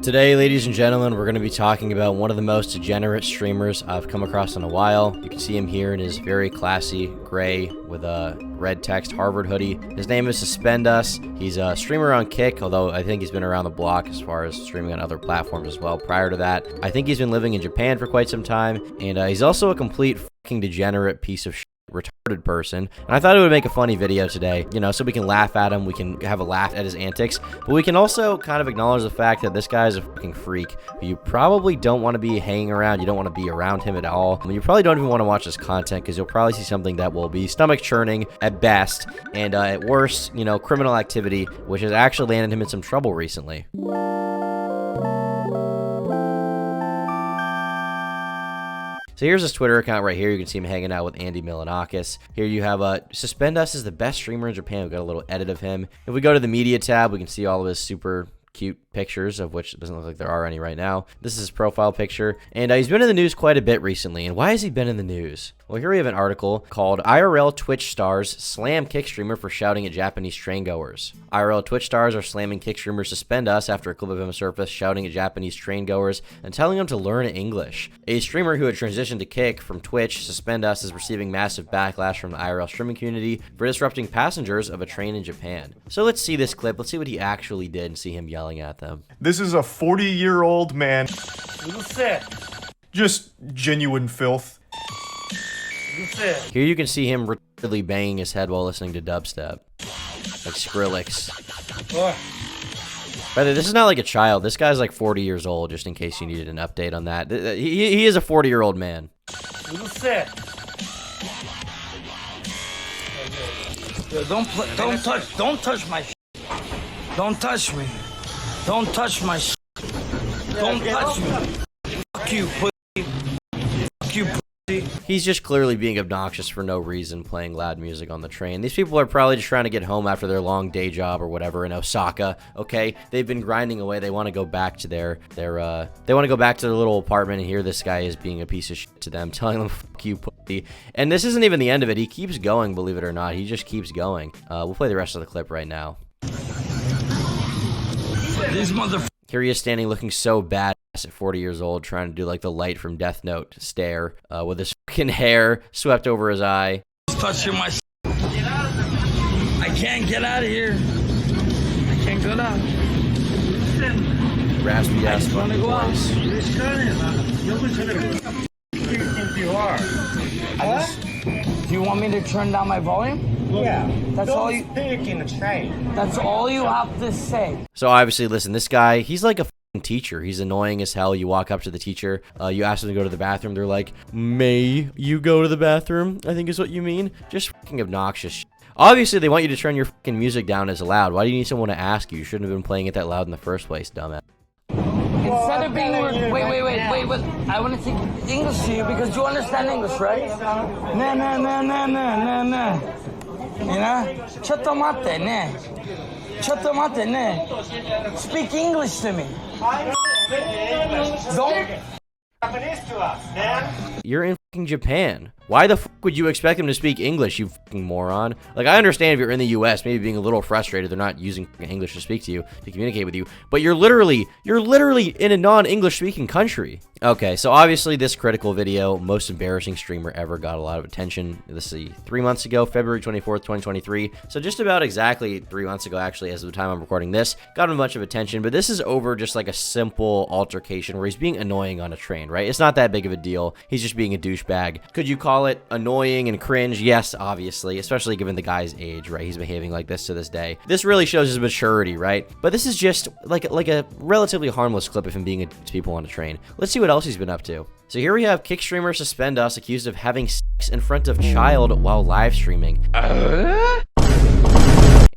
Today, ladies and gentlemen, we're going to be talking about one of the most degenerate streamers I've come across in a while. You can see him here in his very classy gray with a red text Harvard hoodie. His name is Suspend Us. He's a streamer on Kick, although I think he's been around the block as far as streaming on other platforms as well. Prior to that, I think he's been living in Japan for quite some time, and he's also a complete fucking degenerate piece of shit. Retarded person, and I thought it would make a funny video today, you know, so we can laugh at him, we can have a laugh at his antics, but we can also kind of acknowledge the fact that this guy is a fucking freak who you probably don't want to be hanging around. You don't want to be around him at all. I mean, you probably don't even want to watch his content because you'll probably see something that will be stomach churning at best, and at worst, you know, criminal activity, which has actually landed him in some trouble recently. So here's his Twitter account right here. You can see him hanging out with Andy Milonakis. Here you have Suspend Us is the best streamer in Japan. We've got a little edit of him. If we go to the media tab, we can see all of his super cute pictures, of which it doesn't look like there are any right now. This is his profile picture, and he's been in the news quite a bit recently. And why has he been in the news? Well, here we have an article called IRL Twitch Stars Slam Kick Streamer for Shouting at Japanese Train-Goers. IRL Twitch stars are slamming Kick streamer Suspend Us after a clip of him surfaced shouting at Japanese train-goers and telling them to learn English. A streamer who had transitioned to Kick from Twitch, Suspend Us, is receiving massive backlash from the IRL streaming community for disrupting passengers of a train in Japan. So let's see this clip. Let's see what he actually did and see him yelling at them. This is a 40-year-old man. Just genuine filth. Here you can see him repeatedly banging his head while listening to dubstep. Like Skrillex. By the way, this is not like a child. This guy's like 40 years old, just in case you needed an update on that. He is a 40-year-old man. Don't touch my shit. Don't touch me. Don't touch my shit. Don't touch me. Fuck you, pussy. Fuck you, pussy. He's just clearly being obnoxious for no reason, playing loud music on the train. These people are probably just trying to get home after their long day job or whatever in Osaka, okay? They've been grinding away. They want to go back to their little apartment, and here this guy is being a piece of shit to them, telling them, fuck you, pussy. And this isn't even the end of it. He keeps going, believe it or not. He just keeps going. We'll play the rest of the clip right now. These motherfuckers. Here he is standing looking so badass at 40 years old, trying to do like the light from Death Note stare, with his fucking hair swept over his eye. Touching my. I can't get out of here. I can't get out. Raspy ass Wanna go out? voice. Do you want me to turn down my volume? Yeah. That's all you. Speak in the train. That's all you have to say. So obviously, listen, this guy, he's like a fucking teacher. He's annoying as hell. You walk up to the teacher, you ask them to go to the bathroom. They're like, "May you go to the bathroom?" I think is what you mean. Just fucking obnoxious shit. Obviously, they want you to turn your fucking music down as loud. Why do you need someone to ask you? You shouldn't have been playing it that loud in the first place, dumbass. Instead of being wait. I want to speak English to you because you understand English, right? Nah. You know? Chotomate, ne. Speak English to me. Don't. Japanese to us, man. You're in fucking Japan. Why the fuck would you expect them to speak English, you fucking moron? Like, I understand if you're in the US, maybe being a little frustrated, they're not using English to speak to you, to communicate with you, but you're literally in a non-English speaking country. Okay, so obviously this critical video, most embarrassing streamer ever, got a lot of attention. This is 3 months ago, February 24th, 2023. So just about exactly 3 months ago, actually, as of the time I'm recording this, got him a bunch of attention, but this is over just like a simple altercation where he's being annoying on a train, right? It's not that big of a deal. He's just being a douchebag. Could you call it annoying and cringe? Yes, obviously, especially given the guy's age, right? He's behaving like this to this day. This really shows his maturity, right? But this is just like a relatively harmless clip of him being to people on a train. Let's see what else he's been up to. So here we have Kick streamer Suspend Us accused of having sex in front of child while live streaming. And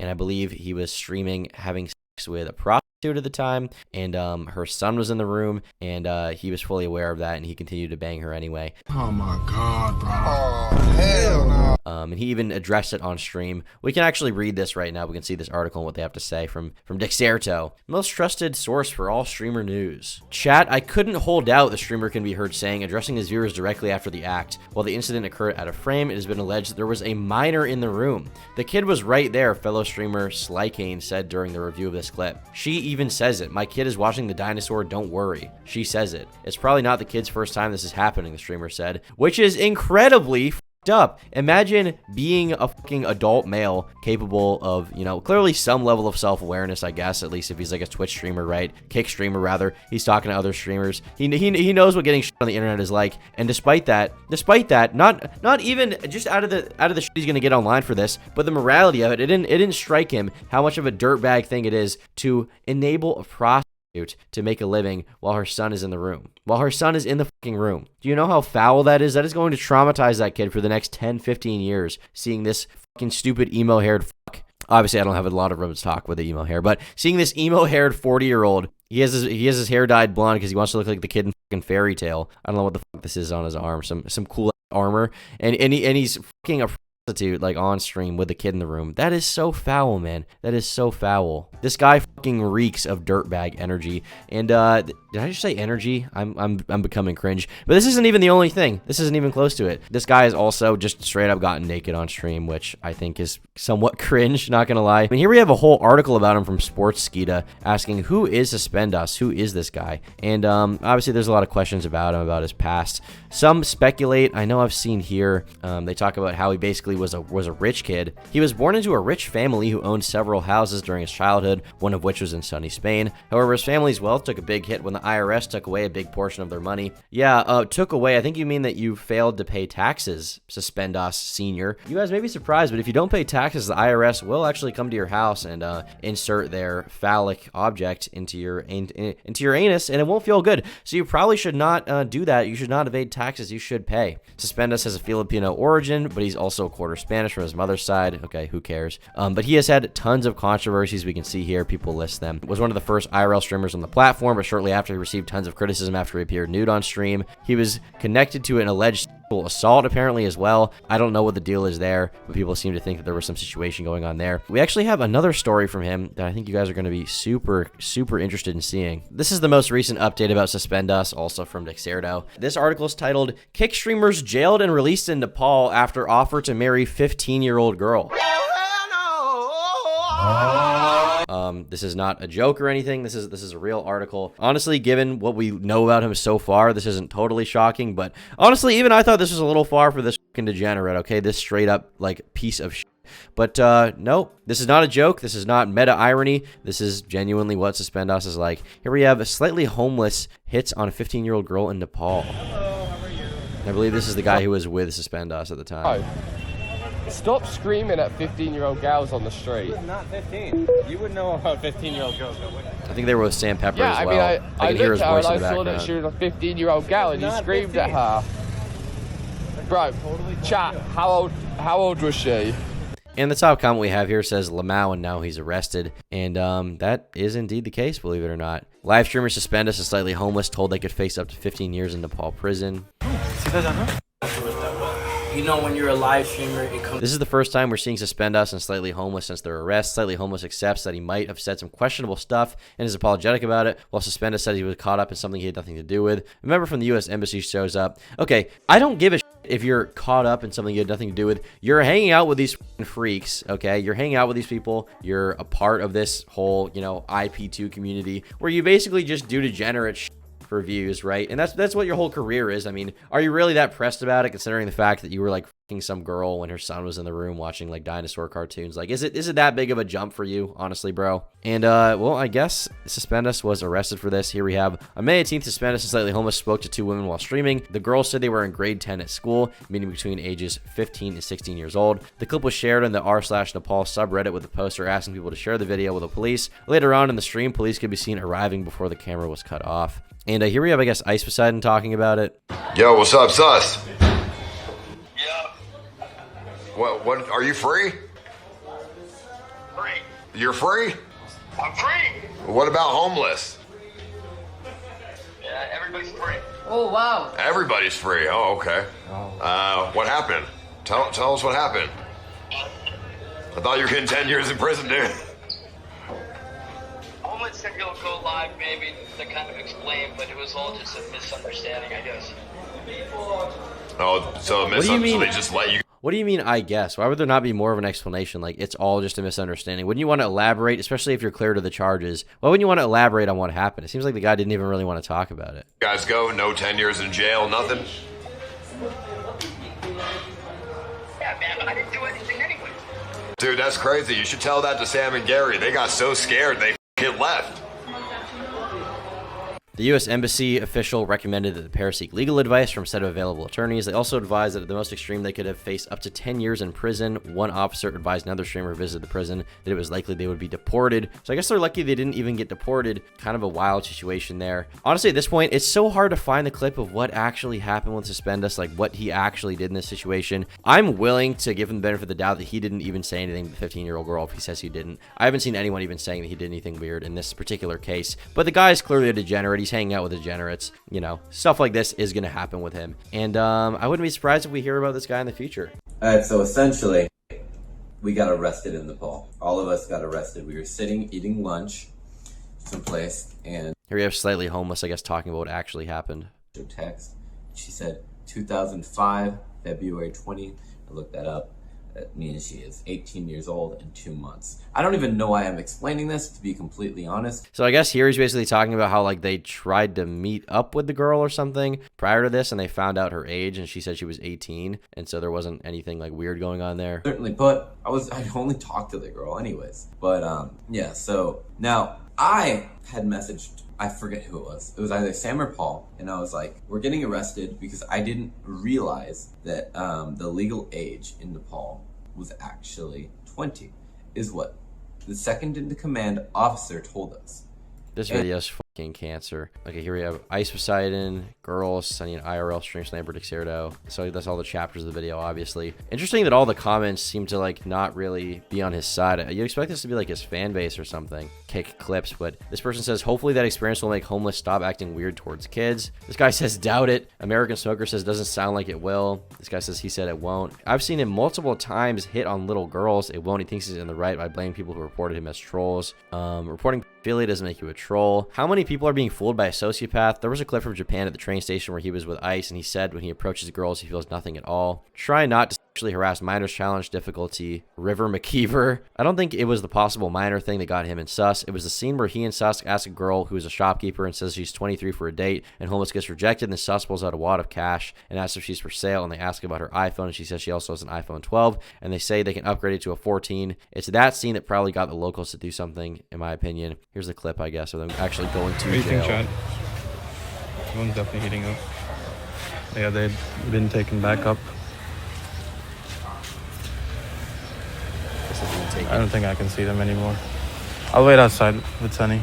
I believe he was streaming having sex with a prostitute at the time, and her son was in the room, and he was fully aware of that, and he continued to bang her anyway. Oh my god, bro. Oh, hell no. And he even addressed it on stream. We can actually read this right now. We can see this article and what they have to say from Dexerto, most trusted source for all streamer news. Chat, I couldn't hold out, the streamer can be heard saying, addressing his viewers directly after the act. While the incident occurred out of frame, it has been alleged that there was a minor in the room. The kid was right there, fellow streamer Sly Kane said during the review of this clip. She even says it. My kid is watching the dinosaur, don't worry. She says it. It's probably not the kid's first time this is happening, the streamer said, which is incredibly up. Imagine being a fucking adult male capable of, you know, clearly some level of self-awareness, I guess, at least if he's like a Twitch streamer, right? Kick streamer, rather. He's talking to other streamers. He knows what getting shit on the internet is like. And despite that, not even just out of the shit he's gonna get online for this, but the morality of it, it didn't strike him how much of a dirtbag thing it is to enable a prostitute to make a living while her son is in the room. While her son is in the fucking room. Do you know how foul that is? That is going to traumatize that kid for the next 10, 15 years, seeing this fucking stupid emo-haired fuck. Obviously, I don't have a lot of room to talk with the emo hair, but seeing this emo-haired 40-year-old, he has his hair dyed blonde because he wants to look like the kid in fucking Fairy Tale. I don't know what the fuck this is on his arm. Some cool armor. And he's fucking a prostitute, like, on stream with the kid in the room. That is so foul, man. That is so foul. This guy fucking reeks of dirtbag energy. And did I just say energy? I'm becoming cringe. But this isn't even the only thing. This isn't even close to it. This guy has also just straight up gotten naked on stream, which I think is somewhat cringe, not gonna lie. I mean, here we have a whole article about him from Sportskeeda asking, who is Suspend Us? Who is this guy? And obviously there's a lot of questions about him, about his past. Some speculate. I know I've seen here, they talk about how he basically was a rich kid. He was born into a rich family who owned several houses during his childhood, one of which was in sunny Spain. However, his family's wealth took a big hit when the IRS took away a big portion of their money. Yeah, took away. I think you mean that you failed to pay taxes, Suspend Us Senior. You guys may be surprised, but if you don't pay taxes, the IRS will actually come to your house and insert their phallic object into your anus, and it won't feel good. So you probably should not do that. You should not evade taxes. You should pay. Suspend Us has a Filipino origin, but he's also a quarter Spanish from his mother's side. Okay, who cares? But he has had tons of controversies. We can see here, people list them. Was one of the first IRL streamers on the platform, but shortly after he received tons of criticism after he appeared nude on stream. He was connected to an alleged sexual assault apparently as well. I don't know what the deal is there, but people seem to think that there was some situation going on there. We actually have another story from him that I think you guys are going to be super interested in seeing. This is the most recent update about Suspend Us, also from Dexerto. This article is titled, Kick Streamers Jailed and Released in Nepal After Offer to Marry 15-Year-Old Girl. This is not a joke or anything. This is a real article. Honestly, given what we know about him so far, this isn't totally shocking, but honestly, even I thought this was a little far for this fucking degenerate, okay? This straight up, like, piece of shit. But, no, this is not a joke. This is not meta-irony. This is genuinely what Suspend Us is like. Here we have a slightly homeless hits on a 15-year-old girl in Nepal. Hello, how are you? I believe this is the guy who was with Suspend Us at the time. Stop screaming at 15-year-old girls on the street. I'm not 15. You would know about 15-year-old girls, though, wouldn't you? I think they were with Sam Pepper Yeah, as I well. mean, I I can hear his looked at her voice in and the I saw that she background. was a 15-year-old girl and you Not screamed 15. at her. Bro, chat, how old was she? And the top comment we have here says Lamau, and now he's arrested. And that is indeed the case, believe it or not. Live streamers Suspend Us is slightly homeless, told they could face up to 15 years in Nepal prison. You know, when you're a live streamer, it comes. This is the first time we're seeing Suspend Us and Slightly Homeless since their arrest. Slightly Homeless accepts that he might have said some questionable stuff and is apologetic about it, while Suspend Us said he was caught up in something he had nothing to do with. A member from the U.S. Embassy shows up. Okay, I don't give a shit if you're caught up in something you had nothing to do with. You're hanging out with these freaks, okay? You're hanging out with these people. You're a part of this whole, you know, IP2 community where you basically just do degenerate shit for views, right? And that's what your whole career is. I mean, are you really that pressed about it, considering the fact that you were like fucking some girl when her son was in the room watching like dinosaur cartoons? Like, is it that big of a jump for you, honestly, bro? And well, I guess Suspend Us was arrested for this. Here we have on May 18th, Suspend Us and Slightly Homeless spoke to two women while streaming. The girls said they were in grade 10 at school, meaning between ages 15 and 16 years old. The clip was shared on the r/Nepal subreddit with a poster asking people to share the video with the police. Later on in the stream, police could be seen arriving before the camera was cut off. And here we have, I guess, Ice Poseidon talking about it. Yo, what's up, Sus? Yeah. What, are you free? Free. You're free? I'm free. What about homeless? Yeah, everybody's free. Oh, wow. Everybody's free. Oh, okay. What happened? Tell us what happened. I thought you were getting 10 years in prison, dude. Homeland said he'll go live maybe to kind of explain, but it was all just a misunderstanding, I guess. Oh, so a do you mean? they just let you What do you mean, I guess? Why would there not be more of an explanation? Like, it's all just a misunderstanding. Wouldn't you want to elaborate, especially if you're clear to the charges? Why wouldn't you want to elaborate on what happened? It seems like the guy didn't even really want to talk about it. Guys go, no 10 years in jail, nothing? Yeah, man, I didn't do anything anyway. Dude, that's crazy. You should tell that to Sam and Gary. They got so scared they left. The U.S. Embassy official recommended that the pair seek legal advice from a set of available attorneys. They also advised that at the most extreme, they could have faced up to 10 years in prison. One officer advised another streamer who visited the prison that it was likely they would be deported. So I guess they're lucky they didn't even get deported. Kind of a wild situation there. Honestly, at this point, it's so hard to find the clip of what actually happened with Suspendus, like what he actually did in this situation. I'm willing to give him the benefit of the doubt that he didn't even say anything to the 15-year-old girl if he says he didn't. I haven't seen anyone even saying that he did anything weird in this particular case. But the guy is clearly a degenerate. He's hanging out with degenerates. You know, stuff like this is going to happen with him. And I wouldn't be surprised if we hear about this guy in the future. All right, so essentially, we got arrested in Nepal. All of us got arrested. We were sitting, eating lunch someplace, and here we have Slightly Homeless, I guess, talking about what actually happened. Text. She said 2005, February 20. I looked that up. That means she is 18 years old and 2 months. I don't even know why I'm explaining this, to be completely honest. So I guess here he's basically talking about how like they tried to meet up with the girl or something prior to this, and they found out her age, and she said she was 18, and so there wasn't anything like weird going on there. Certainly, but I only talked to the girl anyways. But yeah, so now I had messaged, I forget who it was. It was either Sam or Paul, and I was like, we're getting arrested because I didn't realize that the legal age in Nepal was actually 20, is what the second in command officer told us. This video's fucking cancer. Okay, here we have Ice Poseidon, Girls, Sunny and IRL, Stream Sniper, Dexerto. So that's all the chapters of the video, obviously. Interesting that all the comments seem to like not really be on his side. You'd expect this to be like his fan base or something. Kick clips, but this person says, hopefully that experience will make homeless stop acting weird towards kids. This guy says, doubt it. American Smoker says, doesn't sound like it will. This guy says, he said it won't. I've seen him multiple times hit on little girls. It won't. He thinks he's in the right by blaming people who reported him as trolls. Reporting pedophilia doesn't make you a troll. How many people are being fooled by a sociopath? There was a clip from Japan at the train station where he was with Ice, and he said when he approaches girls, he feels nothing at all. Try not to sexually harass minors. Challenge difficulty. River McKeever. I don't think it was the possible minor thing that got him in sus. It was the scene where he and Sus ask a girl who is a shopkeeper and says she's 23 for a date, and Homeless gets rejected, and the Sus pulls out a wad of cash and asks if she's for sale, and they ask about her iPhone, and she says she also has an iPhone 12, and they say they can upgrade it to a 14. It's that scene that probably got the locals to do something, in my opinion. Here's the clip, I guess, of them actually going to jail. What do you think, Chad? One's definitely heating up. Yeah, they've been taken back up. I don't think I can see them anymore. I'll wait outside with Sunny.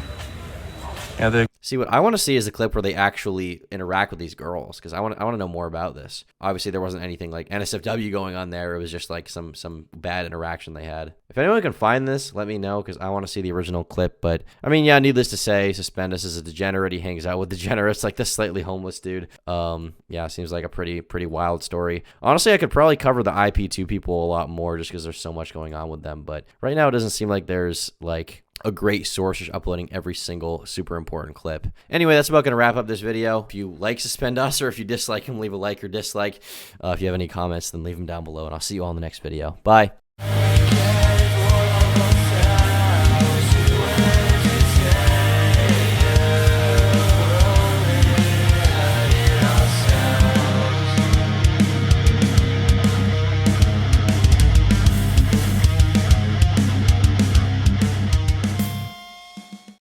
Yeah, they see, what I want to see is the clip where they actually interact with these girls, because I want to know more about this. Obviously, there wasn't anything like NSFW going on there. It was just like some bad interaction they had. If anyone can find this, let me know, because I want to see the original clip. But I mean, yeah, needless to say, Suspendus is a degenerate. He hangs out with degenerates like this Slightly Homeless dude. Yeah, seems like a pretty wild story. Honestly, I could probably cover the IP2 people a lot more just because there's so much going on with them. But right now, it doesn't seem like there's like a great source just uploading every single super important clip. Anyway, that's about going to wrap up this video. If you like Suspendus or if you dislike him, leave a like or dislike. If you have any comments, then leave them down below, and I'll see you all in the next video. Bye.